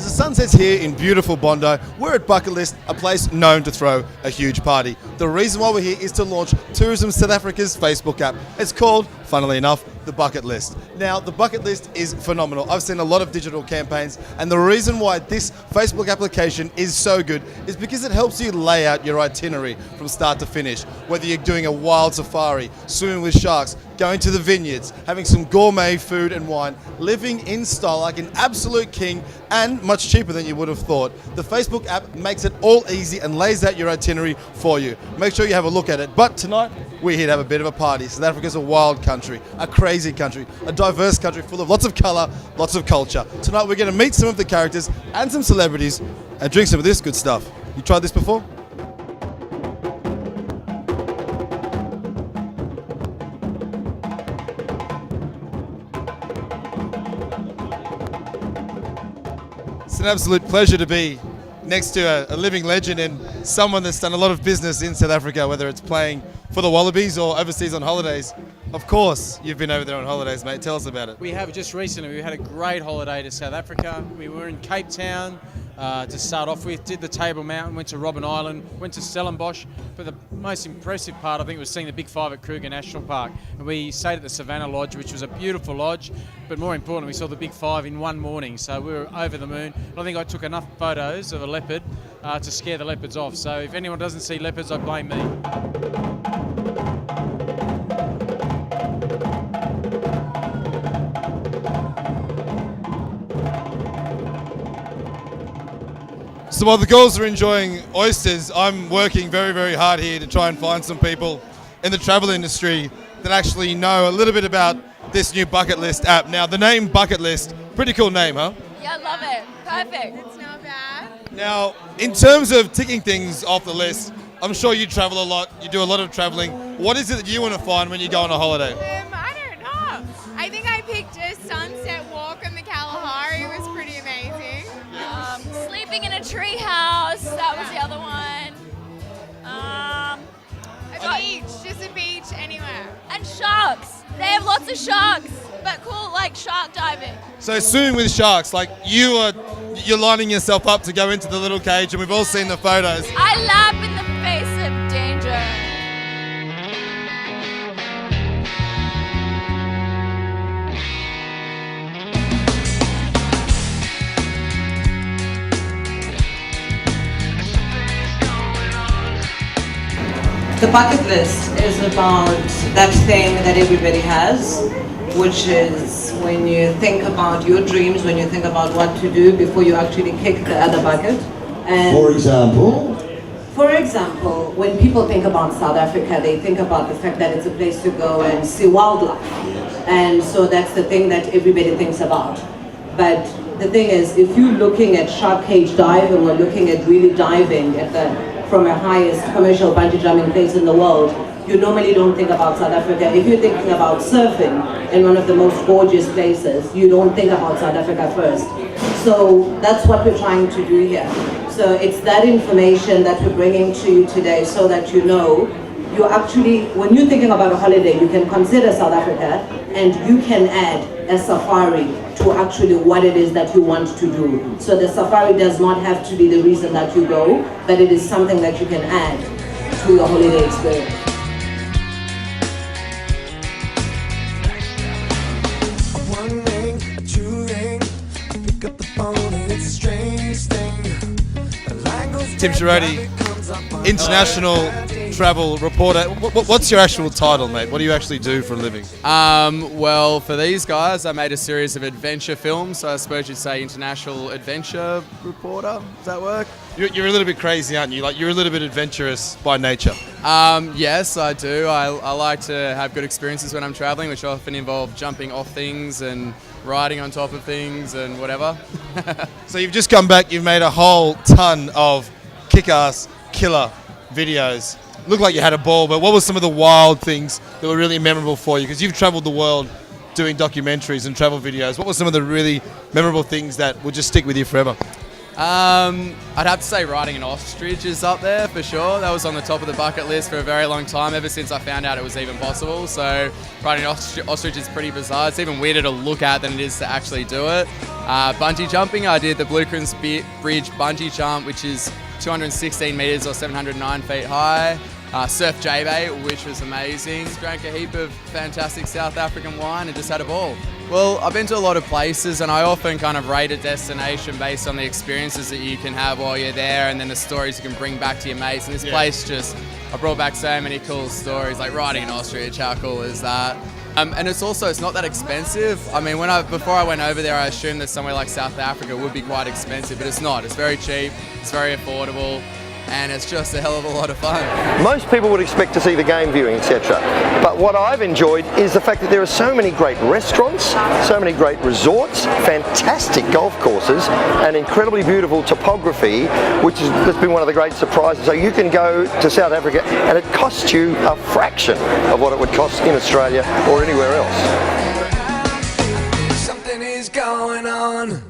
As the sun sets here in beautiful Bondi, we're at Bucket List, a place known to throw a huge party. The reason why we're here is to launch Tourism South Africa's Facebook app. It's called, funnily enough, the Bucket List. Now, the Bucket List is phenomenal. I've seen a lot of digital campaigns, and the reason why this Facebook application is so good is because it helps you lay out your itinerary from start to finish. Whether you're doing a wild safari, swimming with sharks, going to the vineyards, having some gourmet food and wine, living in style like an absolute king, and much cheaper than you would have thought. The Facebook app makes it all easy and lays out your itinerary for you. Make sure you have a look at it. But tonight, we're here to have a bit of a party. South Africa's a wild country, a crazy country, a diverse country full of lots of colour, lots of culture. Tonight, we're going to meet some of the characters and some celebrities and drink some of this good stuff. You tried this before? It's an absolute pleasure to be next to a living legend and someone that's done a lot of business in South Africa, whether it's playing for the Wallabies or overseas on holidays. Of course, you've been over there on holidays, mate. Tell us about it. We have just recently. We had a great holiday to South Africa. We were in Cape Town to start off with, did the Table Mountain, went to Robben Island, went to Stellenbosch. But the most impressive part, I think, was seeing the Big Five at Gregan National Park. And we stayed at the Savannah Lodge, which was a beautiful lodge. But more importantly, we saw the Big Five in one morning. So we were over the moon. I think I took enough photos of a leopard to scare the leopards off. So if anyone doesn't see leopards, I blame me. So while the girls are enjoying oysters, I'm working very, very hard here to try and find some people in the travel industry that actually know a little bit about this new Bucket List app. Now, the name Bucket List, pretty cool name, huh? Yeah, love it. Perfect. It's not bad. Now, in terms of ticking things off the list, I'm sure you travel a lot, you do a lot of traveling. What is it that you want to find when you go on a holiday? I don't know. I think I picked a sunset walk on the Kalahari. It was pretty amazing. Sleeping in a tree house. That was the other one. A beach, just a beach anywhere. And sharks. They have lots of sharks, but cool, like shark diving. So swimming with sharks, like you're lining yourself up to go into the little cage, and we've all seen the photos. I laugh in the face of danger. The bucket list is about that thing that everybody has, which is when you think about your dreams, when you think about what to do before you actually kick the other bucket. And For example, when people think about South Africa, they think about the fact that it's a place to go and see wildlife. And so that's the thing that everybody thinks about. But the thing is, if you're looking at shark cage diving or looking at really diving from the highest commercial bungee jumping place in the world, you normally don't think about South Africa. If you're thinking about surfing in one of the most gorgeous places, you don't think about South Africa first. So that's what we're trying to do here. So it's that information that we're bringing to you today so that you know, you actually, when you're thinking about a holiday, you can consider South Africa and you can add a safari to actually what it is that you want to do. So the safari does not have to be the reason that you go, but it is something that you can add to your holiday experience. Tim Shiroti, international travel reporter. What's your actual title, mate? What do you actually do for a living? Well, for these guys, I made a series of adventure films, so I suppose you'd say international adventure reporter. Does that work? You're a little bit crazy, aren't you? Like, you're a little bit adventurous by nature. Yes, I do. I like to have good experiences when I'm traveling, which often involve jumping off things and riding on top of things and whatever. So you've just come back, you've made a whole ton of kick-ass, killer videos. Looked like you had a ball, but what were some of the wild things that were really memorable for you? Because you've traveled the world doing documentaries and travel videos. What were some of the really memorable things that will just stick with you forever? I'd have to say riding an ostrich is up there for sure. That was on the top of the bucket list for a very long time, ever since I found out it was even possible. So riding an ostrich is pretty bizarre. It's even weirder to look at than it is to actually do it. Bungee jumping, I did the Blue Crimson Bridge bungee jump, which is 216 metres or 709 feet high. Surf J-Bay, which was amazing. Drank a heap of fantastic South African wine and just had a ball. Well, I've been to a lot of places and I often kind of rate a destination based on the experiences that you can have while you're there and then the stories you can bring back to your mates. And this place just, I brought back so many cool stories, like riding an ostrich, how cool is that? And it's not that expensive. I mean, before I went over there, I assumed that somewhere like South Africa would be quite expensive, but it's not. It's very cheap, it's very affordable, and it's just a hell of a lot of fun. Most people would expect to see the game viewing, etc. But what I've enjoyed is the fact that there are so many great restaurants, so many great resorts, fantastic golf courses, and incredibly beautiful topography, which has been one of the great surprises. So you can go to South Africa and it costs you a fraction of what it would cost in Australia or anywhere else. Something is going on.